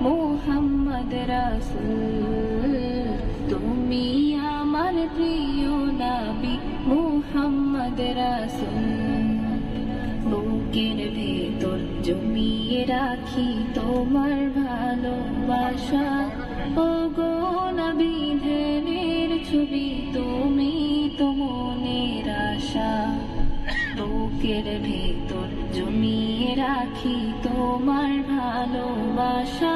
মুহাম্মদ রাসূল, তুমি আমার প্রিয় নবী মুহাম্মদ রাসূল। বুকের ভেতর জমিয়ে রাখি তোমার ভালোবাসা, ওগো নবী ধ্যানের ছবি তুমি তো মনের আশা। বুকের ভেতর জমিয়ে রাখি তোমার ভালোবাসা,